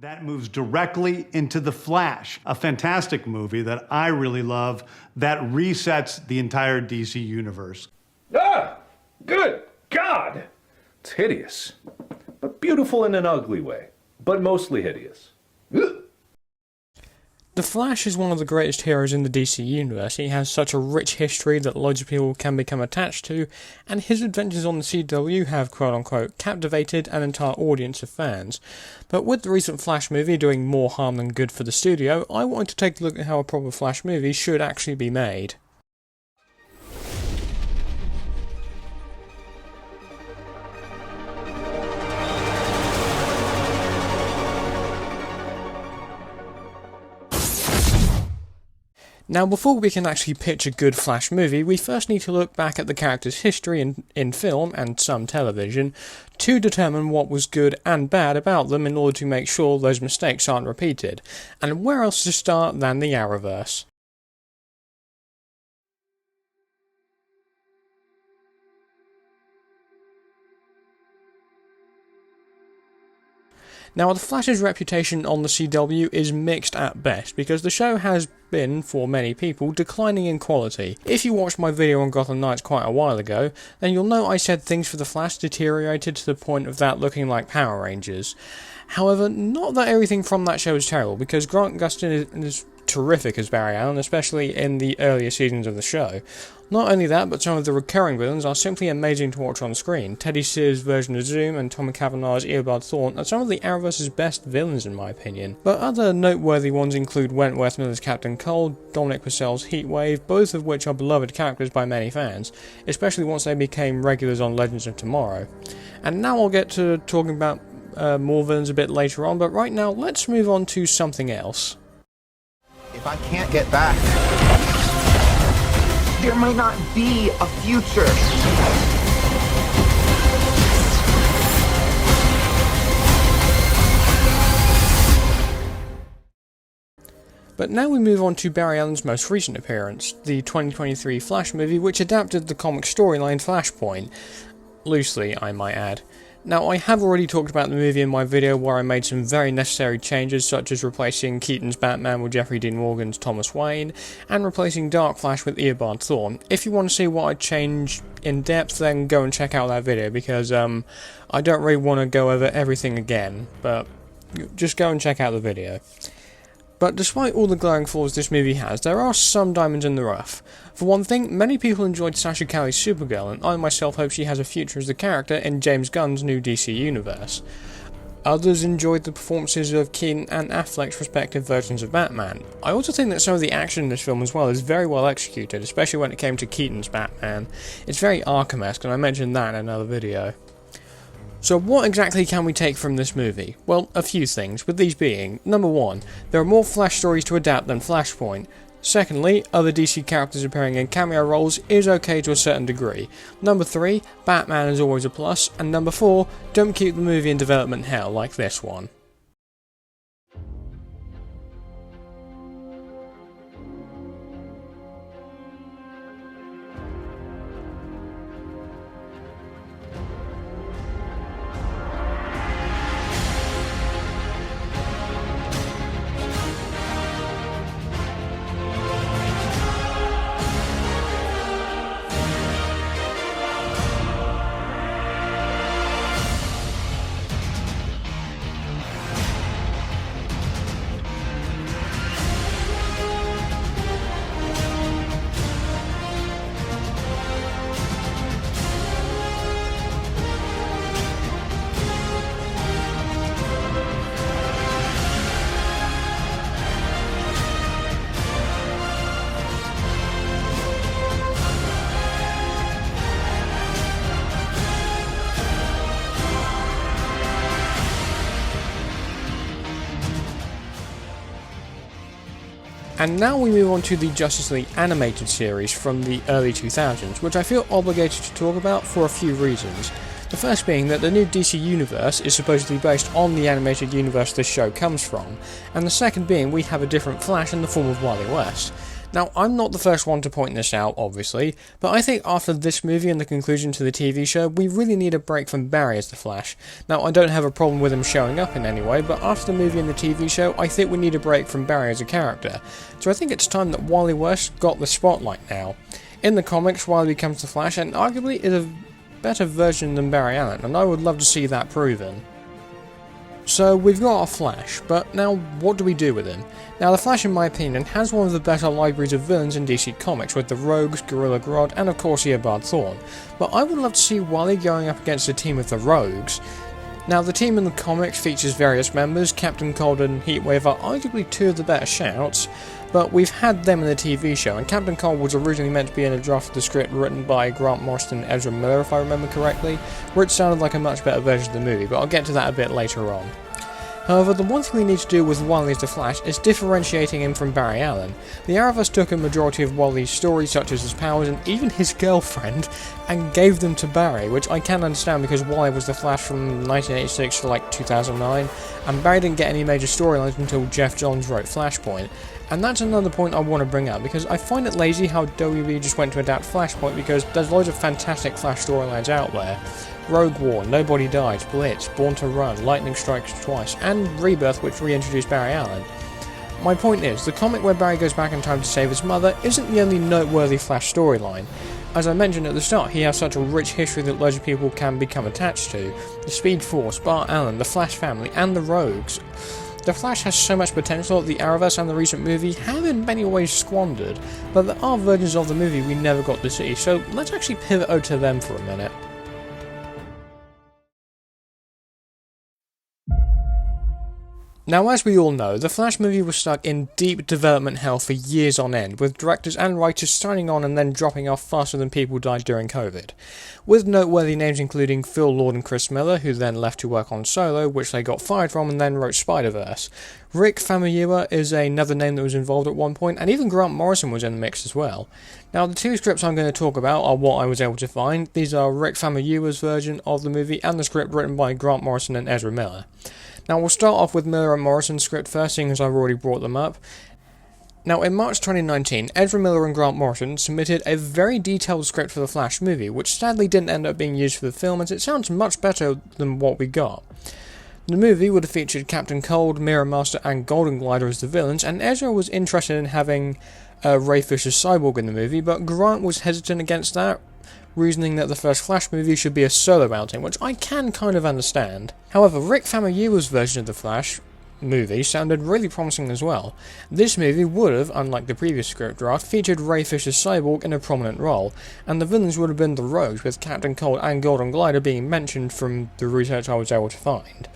That moves directly into The Flash, a fantastic movie that I really love that resets the entire DC universe. Ah! Good God! It's hideous. But beautiful in an ugly way. But mostly hideous. Ugh. The Flash is one of the greatest heroes in the DC universe. He has such a rich history that loads of people can become attached to, and his adventures on the CW have quote-unquote captivated an entire audience of fans. But with the recent Flash movie doing more harm than good for the studio, I wanted to take a look at how a proper Flash movie should actually be made. Now, before we can actually pitch a good Flash movie, we first need to look back at the character's history in film and some television to determine what was good and bad about them in order to make sure those mistakes aren't repeated. And where else to start than the Arrowverse? Now, the Flash's reputation on the CW is mixed at best, because the show has been, for many people, declining in quality. If you watched my video on Gotham Knights quite a while ago, then you'll know I said things for the Flash deteriorated to the point of that looking like Power Rangers. However, not that everything from that show is terrible, because Grant Gustin is terrific as Barry Allen, especially in the earlier seasons of the show. Not only that, but some of the recurring villains are simply amazing to watch on screen. Teddy Sears' version of Zoom and Tommy Cavanagh's Eobard Thawne are some of the Arrowverse's best villains in my opinion. But other noteworthy ones include Wentworth Miller's Captain Cold, Dominic Purcell's Heatwave, both of which are beloved characters by many fans, especially once they became regulars on Legends of Tomorrow. And now I'll get to talking about more villains a bit later on, but right now let's move on to something else. If I can't get back, there might not be a future. But now we move on to Barry Allen's most recent appearance, the 2023 Flash movie, which adapted the comic storyline Flashpoint. Loosely, I might add. Now, I have already talked about the movie in my video where I made some very necessary changes, such as replacing Keaton's Batman with Jeffrey Dean Morgan's Thomas Wayne, and replacing Dark Flash with Eobard Thawne. If you want to see what I changed in depth, then go and check out that video, because I don't really want to go over everything again, but just go and check out the video. But despite all the glaring flaws this movie has, there are some diamonds in the rough. For one thing, many people enjoyed Sasha Calle's Supergirl, and I myself hope she has a future as the character in James Gunn's new DC universe. Others enjoyed the performances of Keaton and Affleck's respective versions of Batman. I also think that some of the action in this film as well is very well executed, especially when it came to Keaton's Batman. It's very Arkham-esque, and I mentioned that in another video. So what exactly can we take from this movie? Well, a few things, with these being, number 1, there are more Flash stories to adapt than Flashpoint. Secondly, other DC characters appearing in cameo roles is okay to a certain degree. Number 3, Batman is always a plus. And number 4, don't keep the movie in development hell like this one. And now we move on to the Justice League animated series from the early 2000s, which I feel obligated to talk about for a few reasons. The first being that the new DC universe is supposedly based on the animated universe this show comes from, and the second being we have a different Flash in the form of Wally West. Now, I'm not the first one to point this out, obviously, but I think after this movie and the conclusion to the TV show, we really need a break from Barry as the Flash. Now, I don't have a problem with him showing up in any way, but after the movie and the TV show, I think we need a break from Barry as a character. So I think it's time that Wally West got the spotlight now. In the comics, Wally becomes the Flash, and arguably is a better version than Barry Allen, and I would love to see that proven. So we've got our Flash, but now what do we do with him? Now the Flash, in my opinion, has one of the better libraries of villains in DC Comics, with the Rogues, Gorilla Grodd, and of course Eobard Thawne. But I would love to see Wally going up against a team of the Rogues. Now the team in the comics features various members. Captain Cold and Heatwave are arguably two of the better shouts, but we've had them in the TV show, and Captain Cold was originally meant to be in a draft of the script written by Grant Morrison and Ezra Miller, if I remember correctly, where it sounded like a much better version of the movie, but I'll get to that a bit later on. However, the one thing we need to do with Wally as the Flash is differentiating him from Barry Allen. The Arrowverse took a majority of Wally's stories, such as his powers and even his girlfriend, and gave them to Barry, which I can understand because Wally was the Flash from 1986 to like 2009, and Barry didn't get any major storylines until Jeff Johns wrote Flashpoint. And that's another point I want to bring up, because I find it lazy how WB just went to adapt Flashpoint, because there's loads of fantastic Flash storylines out there. Rogue War, Nobody Dies, Blitz, Born to Run, Lightning Strikes Twice, and Rebirth, which reintroduced Barry Allen. My point is, the comic where Barry goes back in time to save his mother isn't the only noteworthy Flash storyline. As I mentioned at the start, he has such a rich history that loads of people can become attached to. The Speed Force, Bart Allen, the Flash family, and the Rogues. The Flash has so much potential that the Arrowverse and the recent movie have in many ways squandered, but there are versions of the movie we never got to see, so let's actually pivot over to them for a minute. Now, as we all know, the Flash movie was stuck in deep development hell for years on end, with directors and writers signing on and then dropping off faster than people died during COVID. With noteworthy names including Phil Lord and Chris Miller, who then left to work on Solo, which they got fired from, and then wrote Spider-Verse. Rick Famuyiwa is another name that was involved at one point, and even Grant Morrison was in the mix as well. Now, the two scripts I'm going to talk about are what I was able to find. These are Rick Famuyiwa's version of the movie and the script written by Grant Morrison and Ezra Miller. Now we'll start off with Miller and Morrison's script first, seeing as I've already brought them up. Now in March 2019, Ezra Miller and Grant Morrison submitted a very detailed script for the Flash movie, which sadly didn't end up being used for the film, as it sounds much better than what we got. The movie would have featured Captain Cold, Mirror Master, and Golden Glider as the villains, and Ezra was interested in having Ray Fisher's Cyborg in the movie, but Grant was hesitant against that, reasoning that the first Flash movie should be a solo outing, which I can kind of understand. However, Rick Famuyiwa's version of the Flash movie sounded really promising as well. This movie would have, unlike the previous script draft, featured Ray Fisher's Cyborg in a prominent role, and the villains would have been the Rogues, with Captain Cold and Golden Glider being mentioned from the research I was able to find.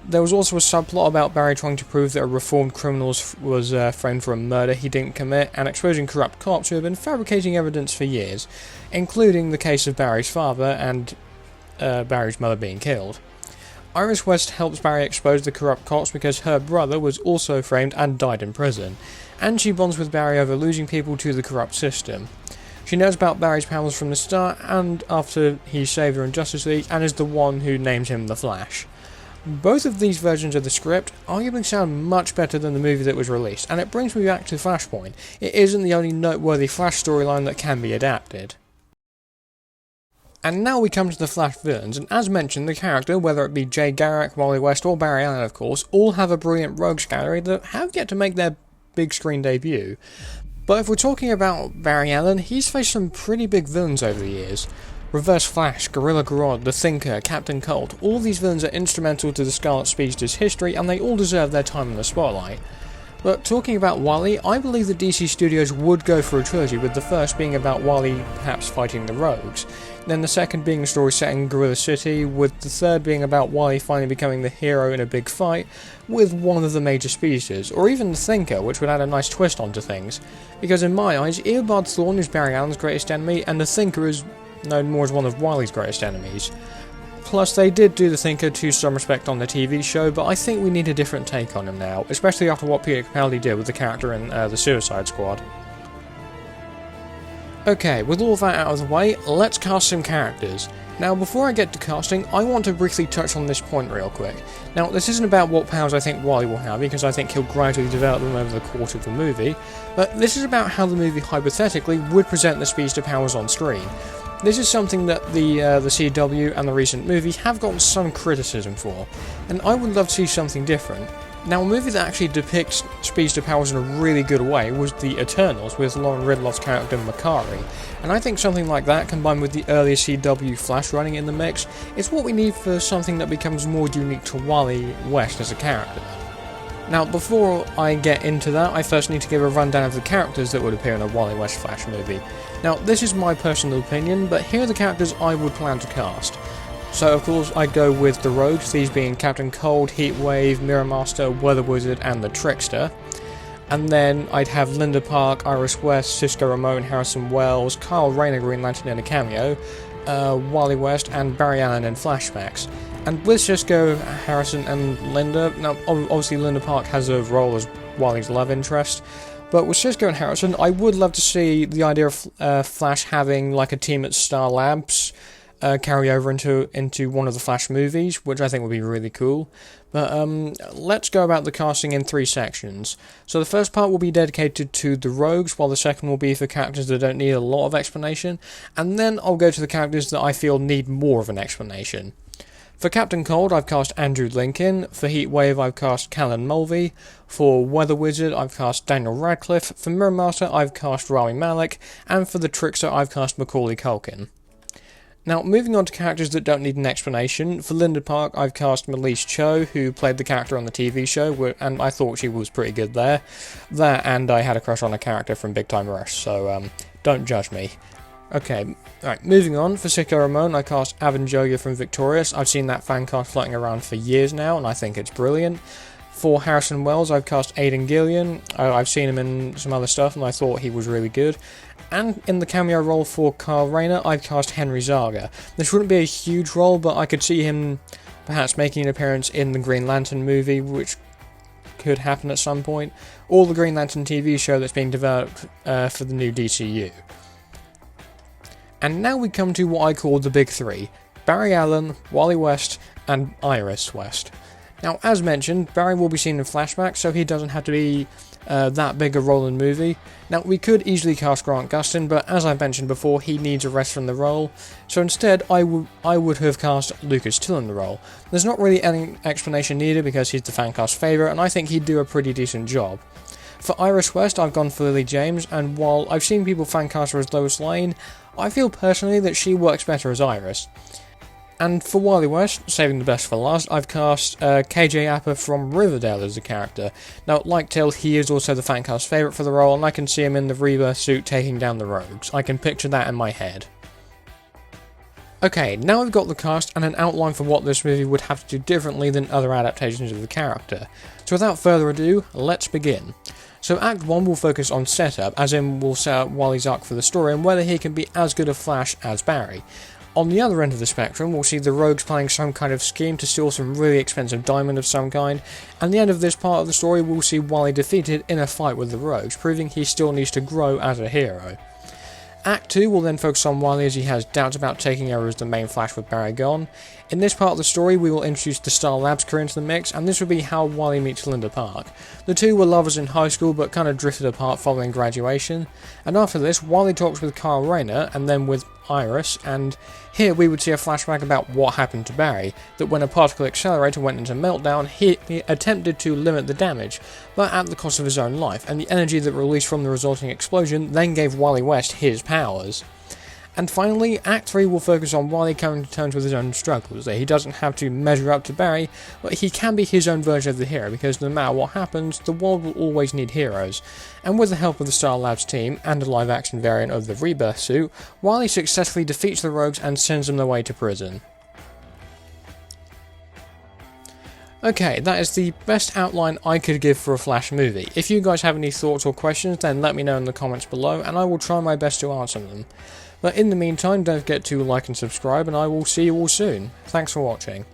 There was also a subplot about Barry trying to prove that a reformed criminal was framed for a murder he didn't commit, and exposing corrupt cops who have been fabricating evidence for years, including the case of Barry's father and Barry's mother being killed. Iris West helps Barry expose the corrupt cops because her brother was also framed and died in prison, and she bonds with Barry over losing people to the corrupt system. She knows about Barry's powers from the start, and after he saved her in Justice League, and is the one who names him the Flash. Both of these versions of the script arguably sound much better than the movie that was released, and it brings me back to Flashpoint. It isn't the only noteworthy Flash storyline that can be adapted. And now we come to the Flash villains, and as mentioned, the character, whether it be Jay Garrick, Wally West, or Barry Allen of course, all have a brilliant rogues gallery that have yet to make their big screen debut. But if we're talking about Barry Allen, he's faced some pretty big villains over the years. Reverse Flash, Gorilla Grodd, The Thinker, Captain Cold, all these villains are instrumental to the Scarlet Speedster's history, and they all deserve their time in the spotlight. But talking about Wally, I believe the DC Studios would go for a trilogy, with the first being about Wally perhaps fighting the Rogues, then the second being a story set in Gorilla City, with the third being about Wally finally becoming the hero in a big fight with one of the major speedsters, or even The Thinker, which would add a nice twist onto things, because in my eyes, Eobard Thawne is Barry Allen's greatest enemy, and The Thinker is known more as one of Wally's greatest enemies. Plus, they did do The Thinker to some respect on the TV show, but I think we need a different take on him now, especially after what Peter Capaldi did with the character in The Suicide Squad. Okay, with all that out of the way, let's cast some characters. Now, before I get to casting, I want to briefly touch on this point real quick. Now, this isn't about what powers I think Wally will have, because I think he'll gradually develop them over the course of the movie, but this is about how the movie hypothetically would present the speedster powers on screen. This is something that the CW and the recent movies have gotten some criticism for, and I would love to see something different. Now, a movie that actually depicts speedster powers in a really good way was The Eternals with Lauren Ridloff's character Makari, and I think something like that combined with the earlier CW Flash running in the mix is what we need for something that becomes more unique to Wally West as a character. Now, before I get into that, I first need to give a rundown of the characters that would appear in a Wally West Flash movie. Now, this is my personal opinion, but here are the characters I would plan to cast. So, of course, I'd go with the Rogues, these being Captain Cold, Heatwave, Mirror Master, Weather Wizard, and the Trickster. And then I'd have Linda Park, Iris West, Cisco Ramon, Harrison Wells, Kyle Rayner Green Lantern in a cameo, Wally West, and Barry Allen in flashbacks. And with Cisco, Harrison, and Linda, now obviously Linda Park has a role as Wally's love interest, but with Cisco and Harrison, I would love to see the idea of Flash having like a team at Star Labs carry over into one of the Flash movies, which I think would be really cool. But let's go about the casting in 3 sections. So the first part will be dedicated to the Rogues, while the second will be for characters that don't need a lot of explanation, and then I'll go to the characters that I feel need more of an explanation. For Captain Cold, I've cast Andrew Lincoln. For Heatwave, I've cast Callan Mulvey. For Weather Wizard, I've cast Daniel Radcliffe. For Mirror Master, I've cast Rami Malek. And for the Trickster, I've cast Macaulay Culkin. Now, moving on to characters that don't need an explanation, for Linda Park, I've cast Melise Cho, who played the character on the TV show, and I thought she was pretty good there. That, and I had a crush on a character from Big Time Rush, so don't judge me. Okay, alright, moving on, for Cisco Ramon, I cast Avon Jogia from Victorious. I've seen that fan cast floating around for years now, and I think it's brilliant. For Harrison Wells, I've cast Aidan Gillian. I've seen him in some other stuff, and I thought he was really good. And in the cameo role for Kyle Rayner, I've cast Henry Zaga. This wouldn't be a huge role, but I could see him perhaps making an appearance in the Green Lantern movie, which could happen at some point, or the Green Lantern TV show that's being developed for the new DCU. And now we come to what I call the Big Three: Barry Allen, Wally West, and Iris West. Now, as mentioned, Barry will be seen in flashbacks, so he doesn't have to be that big a role in the movie. Now, we could easily cast Grant Gustin, but as I mentioned before, he needs a rest from the role, so instead I would have cast Lucas Till in the role. There's not really any explanation needed because he's the fancast favourite, and I think he'd do a pretty decent job. For Iris West, I've gone for Lily James, and while I've seen people fancast her as Lois Lane, I feel personally that she works better as Iris. And for Wally West, saving the best for last, I've cast KJ Apa from Riverdale as a character. Now, like Till, he is also the fancast favourite for the role, and I can see him in the Rebirth suit taking down the Rogues. I can picture that in my head. Okay, now I've got the cast and an outline for what this movie would have to do differently than other adaptations of the character. So without further ado, let's begin. So Act 1 will focus on setup, as in we'll set up Wally's arc for the story and whether he can be as good a Flash as Barry. On the other end of the spectrum, we'll see the Rogues planning some kind of scheme to steal some really expensive diamond of some kind, and at the end of this part of the story we'll see Wally defeated in a fight with the Rogues, proving he still needs to grow as a hero. Act 2 will then focus on Wally as he has doubts about taking over as the main Flash with Barry gone. In this part of the story we will introduce the Star Labs crew into the mix, and this will be how Wally meets Linda Park. The two were lovers in high school but kind of drifted apart following graduation, and after this Wally talks with Kyle Rayner and then with Iris, and here we would see a flashback about what happened to Barry, that when a particle accelerator went into meltdown, he attempted to limit the damage, but at the cost of his own life, and the energy that released from the resulting explosion then gave Wally West his powers. And finally, Act 3 will focus on Wally coming to terms with his own struggles, that he doesn't have to measure up to Barry, but he can be his own version of the hero, because no matter what happens, the world will always need heroes. And with the help of the Star Labs team, and a live-action variant of the Rebirth suit, Wally successfully defeats the Rogues and sends them away to prison. Okay, that is the best outline I could give for a Flash movie. If you guys have any thoughts or questions, then let me know in the comments below, and I will try my best to answer them. But in the meantime, don't forget to like and subscribe, and I will see you all soon. Thanks for watching.